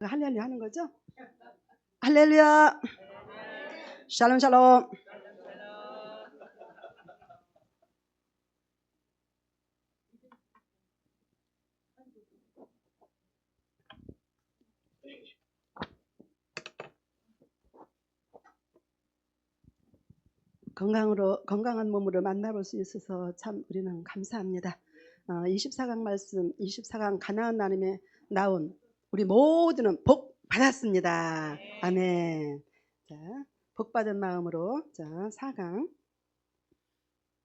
할렐루야 하는 거죠? 할렐루야. 샬롬 샬롬. 건강한 몸으로 만나볼 수 있어서 참 우리는 감사합니다. 24강 말씀, 24강 가나안 나눔에 나온 우리 모두는 복 받았습니다. 아멘. 자, 복 받은 마음으로 자 4강.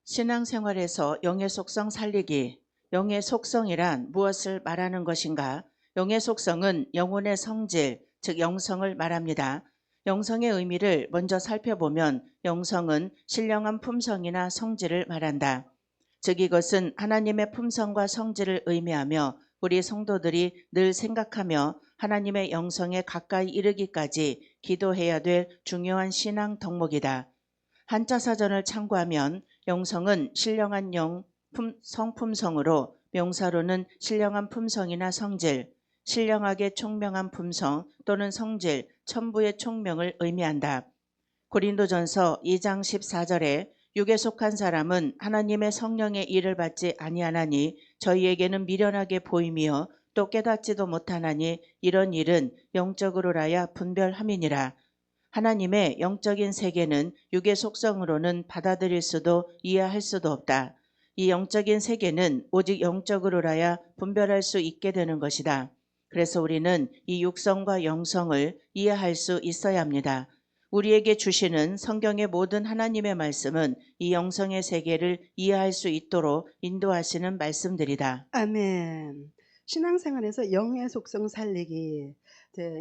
신앙생활에서 영의 속성 살리기. 영의 속성이란 무엇을 말하는 것인가? 영의 속성은 영혼의 성질, 즉 영성을 말합니다. 영성의 의미를 먼저 살펴보면 영성은 신령한 품성이나 성질을 말한다. 즉 이것은 하나님의 품성과 성질을 의미하며 우리 성도들이 늘 생각하며 하나님의 영성에 가까이 이르기까지 기도해야 될 중요한 신앙 덕목이다. 한자 사전을 참고하면 영성은 신령한 성품성으로 명사로는 신령한 품성이나 성질, 신령하게 총명한 품성 또는 성질, 천부의 총명을 의미한다. 고린도전서 2장 14절에 육에 속한 사람은 하나님의 성령의 일을 받지 아니하나니 저희에게는 미련하게 보이며 또 깨닫지도 못하나니 이런 일은 영적으로라야 분별함이니라. 하나님의 영적인 세계는 육의 속성으로는 받아들일 수도 이해할 수도 없다. 이 영적인 세계는 오직 영적으로라야 분별할 수 있게 되는 것이다. 그래서 우리는 이 육성과 영성을 이해할 수 있어야 합니다. 우리에게 주시는 성경의 모든 하나님의 말씀은 이 영성의 세계를 이해할 수 있도록 인도하시는 말씀들이다. 아멘. 신앙생활에서 영의 속성 살리기.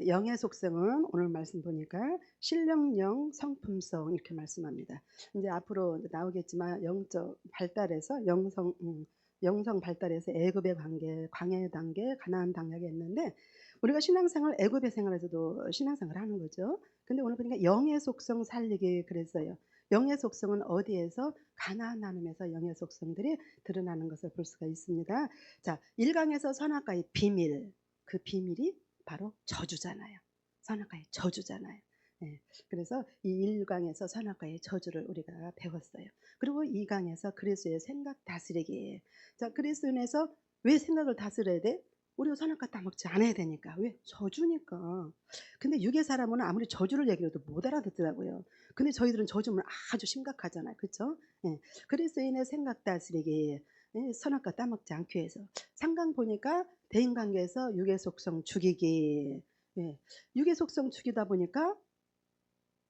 영의 속성은 오늘 말씀 보니까 신령영, 성품성 이렇게 말씀합니다. 이제 앞으로 나오겠지만 영적 발달에서 영성 발달에서 애굽의 관계, 광야의 단계, 가나안 단계가 있는데 우리가 신앙생활 애굽의 생활에서도 신앙생활을 하는 거죠. 근데 오늘 보니까 영의 속성 살리기 그랬어요. 영의 속성은 어디에서? 가나안 나눔에서 영의 속성들이 드러나는 것을 볼 수가 있습니다. 자, 1강에서 선악과의 비밀, 그 비밀이 바로 저주잖아요. 선악과의 저주잖아요. 네, 그래서 이 1강에서 선악과의 저주를 우리가 배웠어요. 그리고 2강에서 그리스도의 생각 다스리기. 자, 그리스도인에서 왜 생각을 다스려야 돼? 우리가 선악과 따먹지 않아야 되니까. 왜? 저주니까. 근데 육의 사람은 아무리 저주를 얘기해도 못 알아듣더라고요. 근데 저희들은 저주면 아주 심각하잖아요. 그렇죠? 예. 그리스도인의 생각 다스리기. 예, 선악과 따먹지 않기 위해서. 3강 보니까 대인관계에서 육의 속성 죽이기. 예. 육의 속성 죽이다 보니까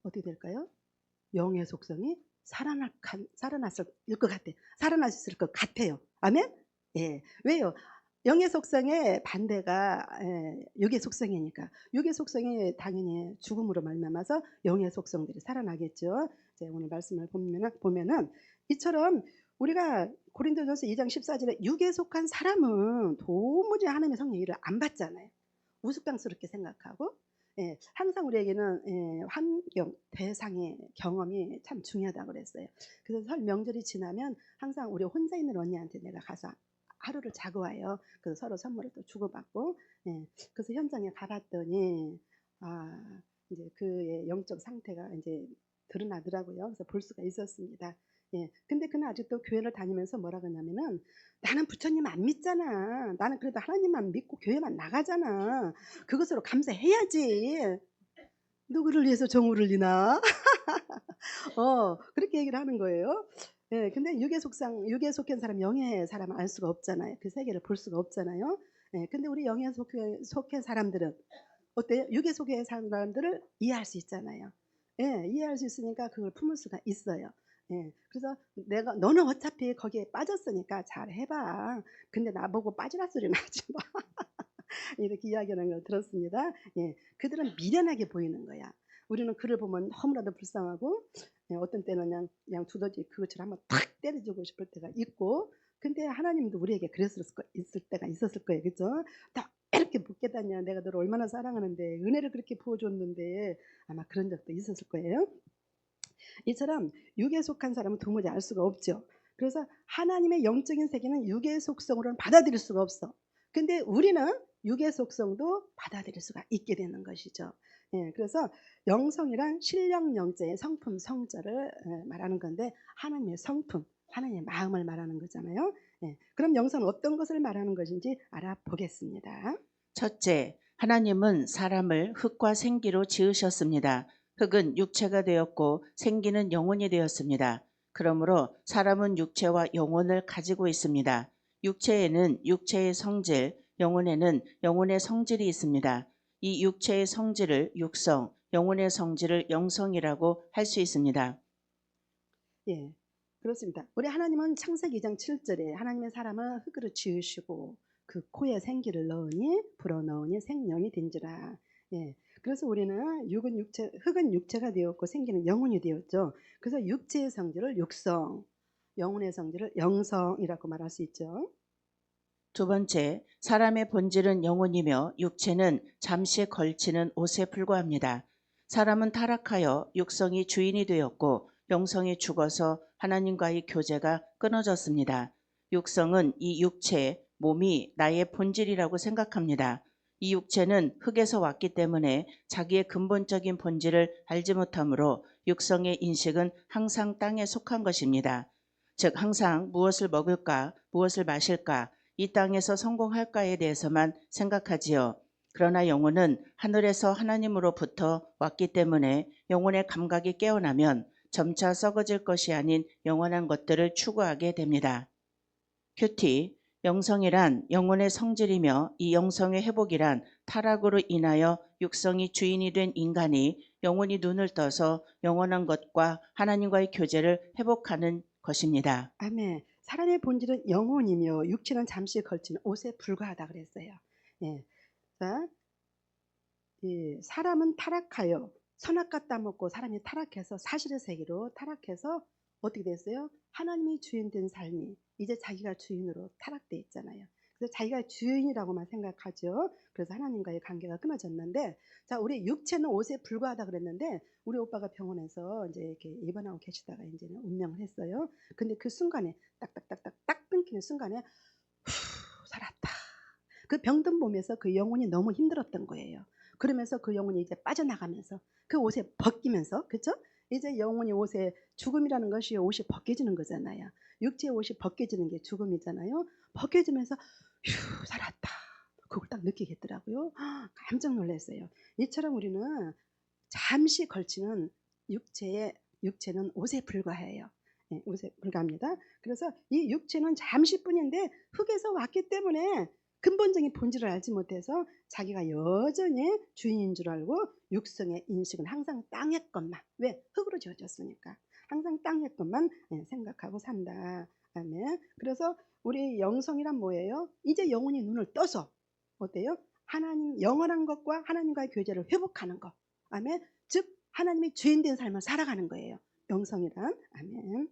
어떻게 될까요? 영의 속성이 살아났을 것 같아요. 살아났을 것 같아요. 아멘? 예. 왜요? 영의 속성의 반대가 육의 속성이니까 육의 속성이 당연히 죽음으로 말미암아서 영의 속성들이 살아나겠죠. 이제 오늘 말씀을 보면은 이처럼 우리가 고린도전서 2장 14절에 육에 속한 사람은 도무지 하나님의 성령 일을 안 받잖아요. 우스꽝스럽게 생각하고 항상 우리에게는 환경, 대상의 경험이 참 중요하다고 그랬어요. 그래서 설 명절이 지나면 항상 우리 혼자 있는 언니한테 내가 가서 하루를 자고 와요. 그래서 서로 선물을 또 주고받고, 그래서 현장에 가봤더니 이제 그의 영적 상태가 이제 드러나더라고요. 그래서 볼 수가 있었습니다. 근데 그는 아직도 교회를 다니면서 뭐라 그러냐면은 나는 부처님 안 믿잖아. 나는 그래도 하나님만 믿고 교회만 나가잖아. 그것으로 감사해야지. 누구를 위해서 정오를 리나? 그렇게 얘기를 하는 거예요. 근데 육에 속한 사람, 영의 사람은 알 수가 없잖아요. 그 세계를 볼 수가 없잖아요. 근데 우리 영에 속한 사람들은 어때요? 육에 속한 사람들을 이해할 수 있잖아요. 이해할 수 있으니까 그걸 품을 수가 있어요. 그래서 너는 어차피 거기에 빠졌으니까 잘 해봐. 근데 나보고 빠지라 소리는 하지 마. 이렇게 이야기하는 걸 들었습니다. 그들은 미련하게 보이는 거야. 우리는 그를 보면 너무나도 불쌍하고 어떤 때는 그냥 두더지 그것처럼 한번 탁 때려주고 싶을 때가 있고 근데 하나님도 우리에게 있을 때가 있었을 거예요. 그죠? 딱 이렇게 묻게 다녀. 내가 너를 얼마나 사랑하는데 은혜를 그렇게 부어줬는데 아마 그런 적도 있었을 거예요. 이처럼 육에 속한 사람은 도무지 알 수가 없죠. 그래서 하나님의 영적인 세계는 육의 속성으로는 받아들일 수가 없어. 근데 우리는 육의 속성도 받아들일 수가 있게 되는 것이죠. 예, 그래서 영성이란 신령 영자의 성품 성자를 말하는 건데 하나님의 성품, 하나님의 마음을 말하는 거잖아요. 예, 그럼 영성은 어떤 것을 말하는 것인지 알아보겠습니다. 첫째, 하나님은 사람을 흙과 생기로 지으셨습니다. 흙은 육체가 되었고 생기는 영혼이 되었습니다. 그러므로 사람은 육체와 영혼을 가지고 있습니다. 육체에는 육체의 성질, 영혼에는 영혼의 성질이 있습니다. 이 육체의 성질을 육성, 영혼의 성질을 영성이라고 할 수 있습니다. 예, 그렇습니다. 우리 하나님은 창세기 2장 7절에 하나님의 사람을 흙으로 지으시고 그 코에 생기를 넣으니 불어넣으니 생명이 된지라. 예, 그래서 우리는 육은 육체, 흙은 육체가 되었고 생기는 영혼이 되었죠. 그래서 육체의 성질을 육성, 영혼의 성질을 영성이라고 말할 수 있죠. 두 번째, 사람의 본질은 영혼이며 육체는 잠시 걸치는 옷에 불과합니다. 사람은 타락하여 육성이 주인이 되었고 영성이 죽어서 하나님과의 교제가 끊어졌습니다. 육성은 이 육체, 몸이 나의 본질이라고 생각합니다. 이 육체는 흙에서 왔기 때문에 자기의 근본적인 본질을 알지 못하므로 육성의 인식은 항상 땅에 속한 것입니다. 즉 항상 무엇을 먹을까, 무엇을 마실까, 이 땅에서 성공할까에 대해서만 생각하지요. 그러나 영혼은 하늘에서 하나님으로부터 왔기 때문에 영혼의 감각이 깨어나면 점차 썩어질 것이 아닌 영원한 것들을 추구하게 됩니다. 큐티, 영성이란 영혼의 성질이며 이 영성의 회복이란 타락으로 인하여 육성이 주인이 된 인간이 영혼이 눈을 떠서 영원한 것과 하나님과의 교제를 회복하는 것입니다. 아멘. 사람의 본질은 영혼이며 육체는 잠시 걸치는 옷에 불과하다 그랬어요. 예. 자, 이 사람은 타락하여 선악과 따먹고 사람이 타락해서 사실의 세계로 타락해서 어떻게 됐어요? 하나님이 주인 된 삶이 이제 자기가 주인으로 타락돼 있잖아요. 그래서 자기가 주인이라고만 생각하죠. 그래서 하나님과의 관계가 끊어졌는데, 자, 우리 육체는 옷에 불과하다 그랬는데 우리 오빠가 병원에서 이제 이렇게 입원하고 계시다가 이제는 운명을 했어요. 근데 그 순간에 딱딱딱딱 끊기는 순간에 살았다. 그 병든 몸에서 그 영혼이 너무 힘들었던 거예요. 그러면서 그 영혼이 이제 빠져나가면서 그 옷에 벗기면서, 그쵸? 이제 영혼이 옷에, 죽음이라는 것이 옷이 벗겨지는 거잖아요. 육체의 옷이 벗겨지는 게 죽음이잖아요. 벗겨지면서 휴, 살았다. 그걸 딱 느끼겠더라고요. 깜짝 놀랐어요. 이처럼 우리는 잠시 걸치는 육체는 옷에 불과해요. 예, 옷에 불과합니다. 그래서 이 육체는 잠시뿐인데 흙에서 왔기 때문에 근본적인 본질을 알지 못해서 자기가 여전히 주인인 줄 알고 육성의 인식은 항상 땅의 것만, 왜? 흙으로 지어졌으니까 항상 땅의 것만 생각하고 산다. 아멘. 그래서 우리 영성이란 뭐예요? 이제 영혼이 눈을 떠서 어때요? 하나님, 영원한 것과 하나님과의 교제를 회복하는 것. 아멘. 즉 하나님이 주인 된 삶을 살아가는 거예요. 영성이란. 아멘.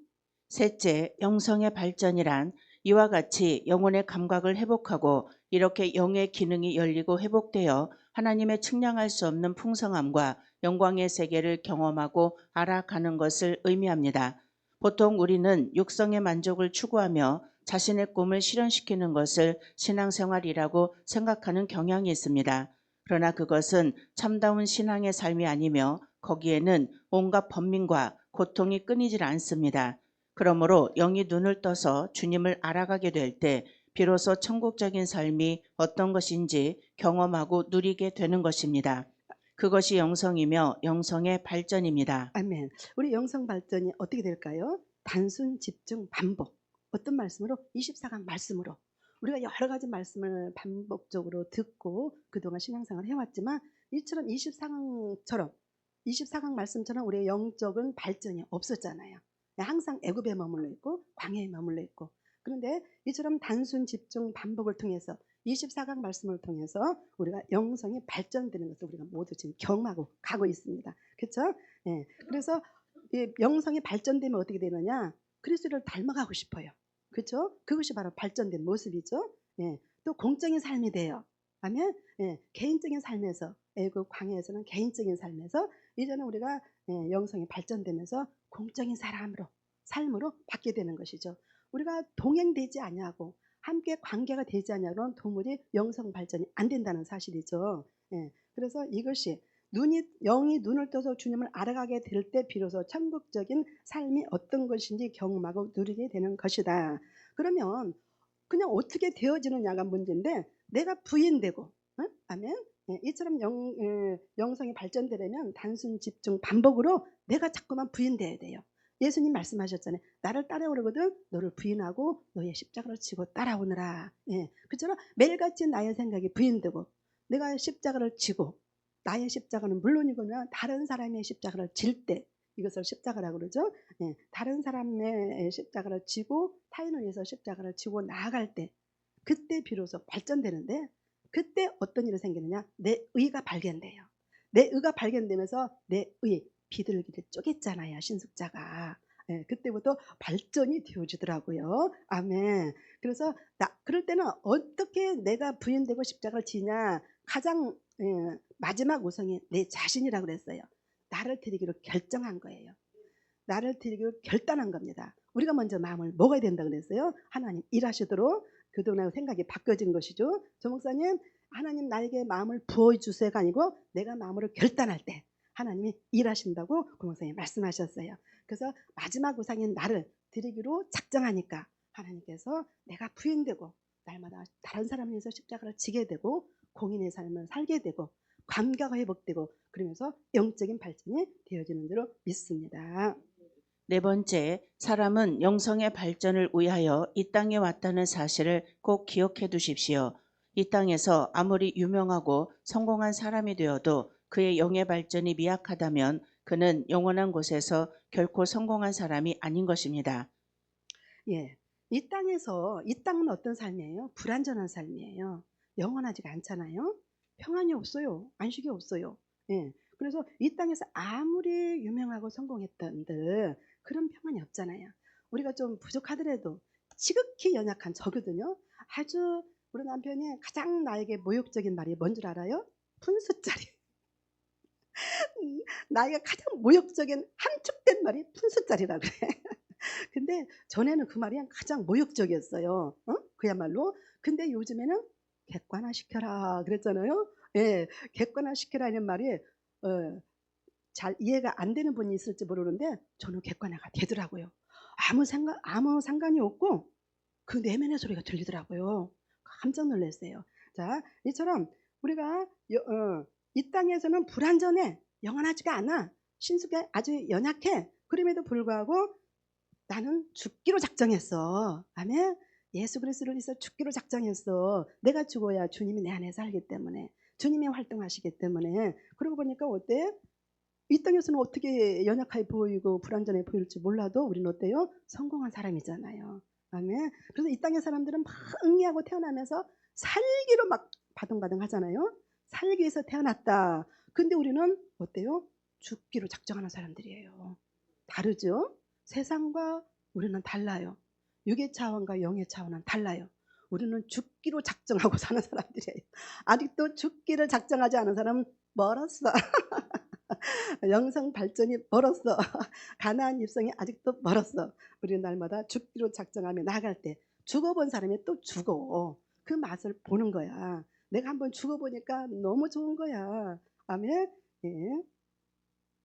셋째, 영성의 발전이란 이와 같이 영혼의 감각을 회복하고 이렇게 영의 기능이 열리고 회복되어 하나님의 측량할 수 없는 풍성함과 영광의 세계를 경험하고 알아가는 것을 의미합니다. 보통 우리는 육성의 만족을 추구하며 자신의 꿈을 실현시키는 것을 신앙생활이라고 생각하는 경향이 있습니다. 그러나 그것은 참다운 신앙의 삶이 아니며 거기에는 온갖 번민과 고통이 끊이질 않습니다. 그러므로 영이 눈을 떠서 주님을 알아가게 될 때 비로소 천국적인 삶이 어떤 것인지 경험하고 누리게 되는 것입니다. 그것이 영성이며 영성의 발전입니다. 아멘. 우리 영성 발전이 어떻게 될까요? 단순, 집중, 반복. 어떤 말씀으로? 24강 말씀으로. 우리가 여러 가지 말씀을 반복적으로 듣고 그동안 신앙생활을 해왔지만 이처럼 24강 말씀처럼 우리의 영적인 발전이 없었잖아요. 항상 애굽에 머물러 있고 광야에 머물러 있고. 그런데 이처럼 단순, 집중, 반복을 통해서 24강 말씀을 통해서 우리가 영성이 발전되는 것을 우리가 모두 지금 경험하고 가고 있습니다. 그렇죠? 예. 그래서 이 영성이 발전되면 어떻게 되느냐? 그리스도를 닮아가고 싶어요. 그렇죠? 그것이 바로 발전된 모습이죠. 예. 또 공적인 삶이 돼요. 아멘. 예. 개인적인 삶에서 애굽 광야에서는 개인적인 삶에서 이제는 우리가 영성이 발전되면서 공적인 삶으로 바뀌게 되는 것이죠. 우리가 동행되지 아니하고 함께 관계가 되지 않으면 도무지 영성 발전이 안 된다는 사실이죠. 예. 그래서 이것이 영이 눈을 떠서 주님을 알아가게 될 때 비로소 천국적인 삶이 어떤 것인지 경험하고 누리게 되는 것이다. 그러면 그냥 어떻게 되어지느냐가 문제인데 내가 부인되고, 응? 아멘. 예, 이처럼 영성이 발전되려면 단순 집중 반복으로 내가 자꾸만 부인돼야 돼요. 예수님 말씀하셨잖아요. 나를 따라오려거든 너를 부인하고 너의 십자가를 지고 따라오느라. 예, 그처럼 매일같이 나의 생각이 부인되고 내가 십자가를 지고 나의 십자가는 물론이거나 다른 사람의 십자가를 질 때 이것을 십자가라고 그러죠. 예, 다른 사람의 십자가를 지고 타인을 위해서 십자가를 지고 나아갈 때 그때 비로소 발전되는데 그때 어떤 일이 생기느냐? 내 의가 발견돼요. 내 의가 발견되면서 내 의, 비둘기를 쪼갰잖아요. 신숙자가. 예, 그때부터 발전이 되어지더라고요. 아멘. 그래서 그럴 때는 어떻게 내가 부인되고 십자가를 지냐? 가장 마지막 우선이 내 자신이라고 그랬어요. 나를 드리기로 결정한 거예요. 나를 드리기로 결단한 겁니다. 우리가 먼저 마음을 먹어야 된다고 그랬어요. 하나님 일하시도록 그동안 생각이 바뀌어진 것이죠. 조 목사님, 하나님 나에게 마음을 부어주세요가 아니고 내가 마음으로 결단할 때 하나님이 일하신다고 고 목사님 말씀하셨어요. 그래서 마지막 우상인 나를 드리기로 작정하니까 하나님께서 내가 부인되고 날마다 다른 사람을 위해서 십자가를 지게 되고 공인의 삶을 살게 되고 관계가 회복되고 그러면서 영적인 발전이 되어지는 줄로 믿습니다. 네 번째, 사람은 영성의 발전을 위하여 이 땅에 왔다는 사실을 꼭 기억해 두십시오. 이 땅에서 아무리 유명하고 성공한 사람이 되어도 그의 영의 발전이 미약하다면 그는 영원한 곳에서 결코 성공한 사람이 아닌 것입니다. 예. 이 땅은 어떤 삶이에요? 불완전한 삶이에요. 영원하지가 않잖아요. 평안이 없어요. 안식이 없어요. 예. 그래서 이 땅에서 아무리 유명하고 성공했던들 그런 평안이 없잖아요. 우리가 좀 부족하더라도 지극히 연약한 저거든요. 아주 우리 남편이 가장 나에게 모욕적인 말이 뭔 줄 알아요? 푼수짜리. 나에게 가장 모욕적인 함축된 말이 푼수짜리라 그래. 근데 전에는 그 말이 가장 모욕적이었어요. 어? 그야말로. 근데 요즘에는 객관화시켜라 그랬잖아요. 예, 객관화시켜라는 말이 잘 이해가 안 되는 분이 있을지 모르는데 저는 객관화가 되더라고요. 아무 상관이 없고 그 내면의 소리가 들리더라고요. 깜짝 놀랐어요. 자, 이처럼 우리가 이 땅에서는 불완전해, 영원하지가 않아, 신속해, 아주 연약해. 그럼에도 불구하고 나는 죽기로 작정했어. 아멘. 예수 그리스도를 위해서 죽기로 작정했어. 내가 죽어야 주님이 내 안에 살기 때문에, 주님이 활동하시기 때문에. 그러고 보니까 어때? 이 땅에서는 어떻게 연약하게 보이고 불완전해 보일지 몰라도 우리는 어때요? 성공한 사람이잖아요. 아멘. 그래서 이 땅의 사람들은 막 응애하고 태어나면서 살기로 막 바등바등 하잖아요. 살기 위해서 태어났다. 근데 우리는 어때요? 죽기로 작정하는 사람들이에요. 다르죠? 세상과 우리는 달라요. 육의 차원과 영의 차원은 달라요. 우리는 죽기로 작정하고 사는 사람들이에요. 아직도 죽기를 작정하지 않은 사람은 멀었어. 영성 발전이 멀었어. 가나안 입성이 아직도 멀었어. 우리는 날마다 죽기로 작정하며 나아갈 때 죽어본 사람이 또 죽어. 그 맛을 보는 거야. 내가 한번 죽어보니까 너무 좋은 거야. 아멘. 예.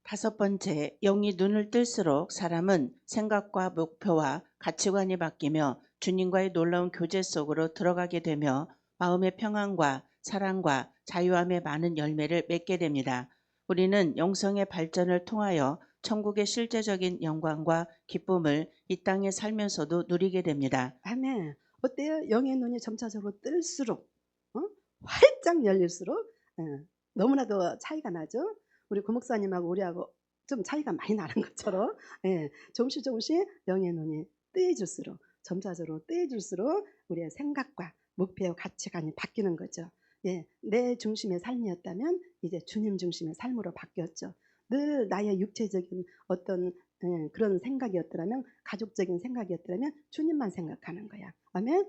다섯 번째, 영이 눈을 뜰수록 사람은 생각과 목표와 가치관이 바뀌며 주님과의 놀라운 교제 속으로 들어가게 되며 마음의 평안과 사랑과 자유함의 많은 열매를 맺게 됩니다. 우리는 영성의 발전을 통하여 천국의 실제적인 영광과 기쁨을 이 땅에 살면서도 누리게 됩니다. 아멘. 어때요? 영의 눈이 점차적으로 뜰수록 어? 활짝 열릴수록 너무나도 차이가 나죠. 우리 고목사님하고 우리하고 좀 차이가 많이 나는 것처럼 조금씩 조금씩 영의 눈이 뜨해질수록 점차적으로 뜨해질수록 우리의 생각과 목표 가치관이 바뀌는 거죠. 예, 내 중심의 삶이었다면 이제 주님 중심의 삶으로 바뀌었죠. 늘 나의 육체적인 어떤 그런 생각이었더라면 가족적인 생각이었더라면 주님만 생각하는 거야. 아멘.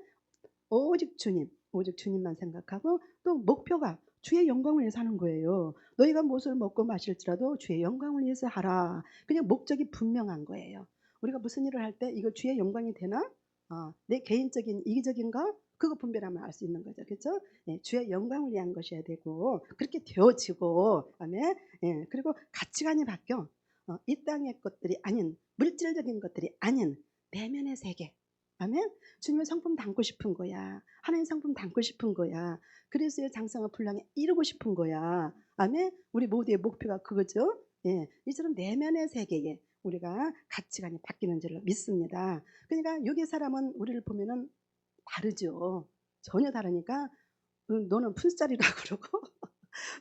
오직 주님만 생각하고 또 목표가 주의 영광을 위해서 하는 거예요. 너희가 무엇을 먹고 마실지라도 주의 영광을 위해서 하라. 그냥 목적이 분명한 거예요. 우리가 무슨 일을 할 때 이거 주의 영광이 되나? 내 개인적인 이기적인 거 그거 분별하면 알 수 있는 거죠. 그렇죠? 예, 주의 영광을 위한 것이어야 되고 그렇게 되어지고 그다음에 예, 그리고 가치관이 바뀌어. 이 땅의 것들이 아닌 물질적인 것들이 아닌 내면의 세계. 아멘. 주님의 성품 담고 싶은 거야. 하나님 성품 담고 싶은 거야. 그리스도의 장성한 분량에 이루고 싶은 거야. 아멘. 우리 모두의 목표가 그거죠. 예, 이처럼 내면의 세계에 우리가 가치관이 바뀌는 줄로 믿습니다. 그러니까 여기 사람은 우리를 보면은 다르죠. 전혀 다르니까 너는 푼수짜리라 그러고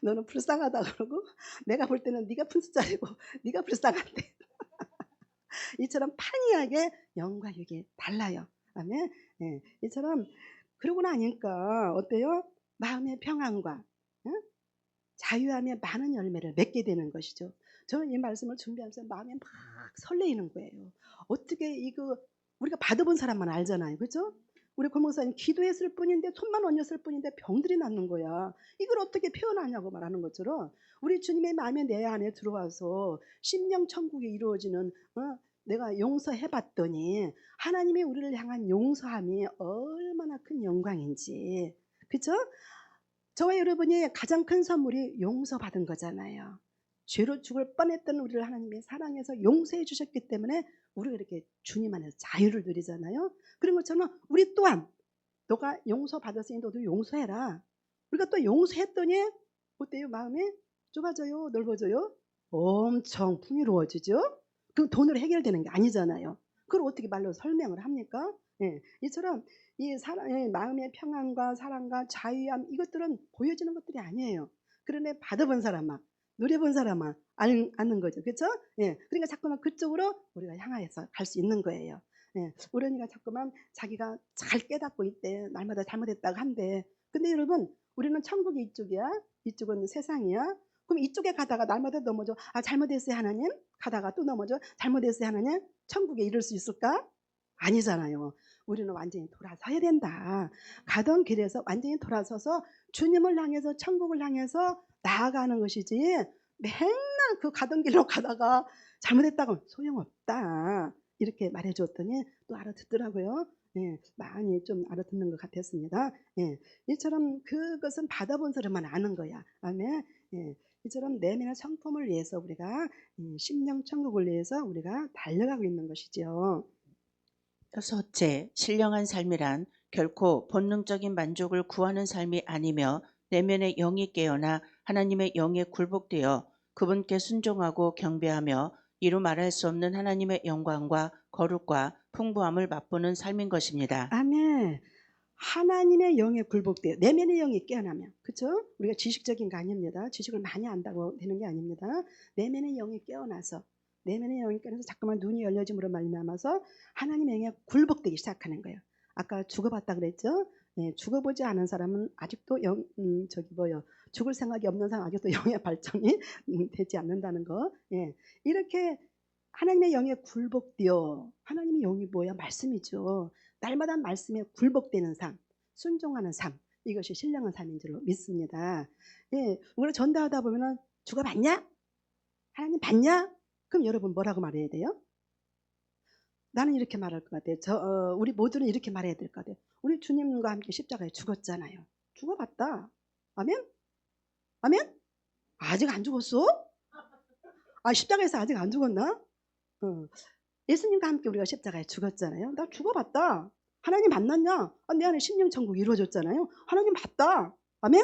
너는 불쌍하다 그러고 내가 볼 때는 네가 푼수짜리고 네가 불쌍한데 이처럼 판이하게 영과 육이 달라요. 아멘. 예, 이처럼 그러고 나니까 어때요? 마음의 평안과 응? 자유함의 많은 열매를 맺게 되는 것이죠. 저는 이 말씀을 준비하면서 마음이 막 설레이는 거예요. 어떻게 이거 우리가 받아본 사람만 알잖아요. 그죠? 우리 고목사님 기도했을 뿐인데 손만 얹었을 뿐인데 병들이 낫는 거야. 이걸 어떻게 표현하냐고 말하는 것처럼 우리 주님의 마음이 내 안에 들어와서 심령 천국이 이루어지는 내가 용서해 봤더니 하나님이 우리를 향한 용서함이 얼마나 큰 영광인지. 그죠? 저와 여러분이 가장 큰 선물이 용서받은 거잖아요. 죄로 죽을 뻔했던 우리를 하나님이 사랑해서 용서해 주셨기 때문에 우리가 이렇게 주님 안에서 자유를 누리잖아요. 그런 것처럼 우리 또한 너가 용서받았으니 너도 용서해라. 우리가 또 용서했더니 어때요? 마음이 좁아져요? 넓어져요? 엄청 풍요로워지죠? 그럼 돈으로 해결되는 게 아니잖아요. 그걸 어떻게 말로 설명을 합니까? 예, 이처럼 이 사람의 마음의 평안과 사랑과 자유함 이것들은 보여지는 것들이 아니에요. 그러나 받아본 사람만 누려본 사람만 아는 거죠. 그렇죠? 예, 그러니까 자꾸만 그쪽으로 우리가 향하여서 갈 수 있는 거예요. 예, 우리가 자꾸만 자기가 잘 깨닫고 있대. 날마다 잘못했다고 한대. 근데 여러분 우리는 천국이 이쪽이야. 이쪽은 세상이야. 그럼 이쪽에 가다가 날마다 넘어져. 아 잘못했어요 하나님. 가다가 또 넘어져. 잘못했어요 하나님. 천국에 이를 수 있을까? 아니잖아요. 우리는 완전히 돌아서야 된다. 가던 길에서 완전히 돌아서서 주님을 향해서 천국을 향해서 나아가는 것이지 맨날 그 가던 길로 가다가 잘못했다고 소용없다. 이렇게 말해 주었더니 또 알아듣더라고요. 예, 많이 좀 알아듣는 것 같았습니다. 예, 이처럼 그것은 받아본 사람만 아는 거야. 아멘. 예, 이처럼 내면의 성품을 위해서 우리가 심령 천국을 위해서 우리가 달려가고 있는 것이죠. 여섯째, 신령한 삶이란 결코 본능적인 만족을 구하는 삶이 아니며 내면의 영이 깨어나 하나님의 영에 굴복되어 그분께 순종하고 경배하며 이루 말할 수 없는 하나님의 영광과 거룩과 풍부함을 맛보는 삶인 것입니다. 아멘. 하나님의 영에 굴복돼요. 내면의 영이 깨어나면. 그쵸? 우리가 지식적인 거 아닙니다. 지식을 많이 안다고 되는 게 아닙니다. 내면의 영이 깨어나서 내면의 영이 깨어나서 자꾸만 눈이 열려짐으로 말미암아서 하나님의 영에 굴복되기 시작하는 거예요. 아까 죽어봤다 그랬죠? 예, 죽어보지 않은 사람은 아직도 죽을 생각이 없는 사람 아직도 영의 발전이 되지 않는다는 거. 예, 이렇게 하나님의 영에 굴복되어 하나님의 영이 뭐야? 말씀이죠. 날마다 말씀에 굴복되는 삶, 순종하는 삶, 이것이 신령한 삶인 줄로 믿습니다. 예, 우리가 전도하다 보면은 주가 봤냐? 하나님 봤냐? 그럼 여러분 뭐라고 말해야 돼요? 나는 이렇게 말할 것 같아요. 우리 모두는 이렇게 말해야 될 것 같아요. 우리 주님과 함께 십자가에 죽었잖아요. 죽어봤다. 아멘? 아멘? 아직 안 죽었어? 아, 십자가에서 아직 안 죽었나? 어. 예수님과 함께 우리가 십자가에 죽었잖아요. 나 죽어봤다. 하나님 만났냐? 내 안에 심령천국 이루어졌잖아요. 하나님 봤다. 아멘?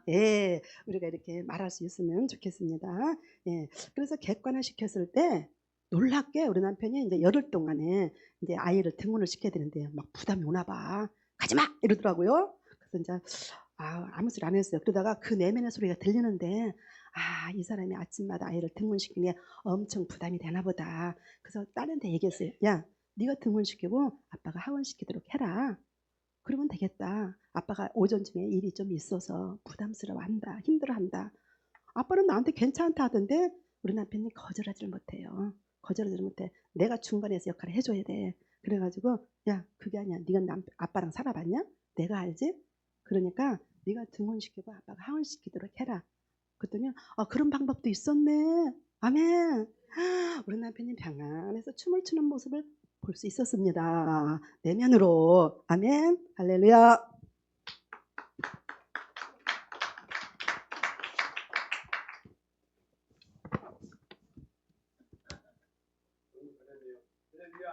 예, 우리가 이렇게 말할 수 있으면 좋겠습니다. 예, 그래서 객관화 시켰을 때 놀랍게 우리 남편이 이제 열흘 동안에 이제 아이를 등원을 시켜야 되는데 막 부담이 오나 봐. 가지 마! 이러더라고요. 그래서 이제 아무 소리 안 했어요. 그러다가 그 내면의 소리가 들리는데 이 사람이 아침마다 아이를 등원시키는 게 엄청 부담이 되나 보다. 그래서 딸한테 얘기했어요. 야, 네가 등원시키고 아빠가 하원시키도록 해라. 그러면 되겠다. 아빠가 오전중에 일이 좀 있어서 부담스러워한다. 힘들어한다. 아빠는 나한테 괜찮다 하던데 우리 남편이 거절하지를 못해요. 거절하지를 못해. 내가 중간에서 역할을 해줘야 돼. 그래가지고 야 그게 아니야. 네가 아빠랑 살아봤냐? 내가 알지? 그러니까 네가 등원시키고 아빠가 하원시키도록 해라. 그랬더니 그런 방법도 있었네. 아멘. 우리 남편이 평안해서 춤을 추는 모습을 볼 수 있었습니다. 내면으로. 아멘. 할렐루야.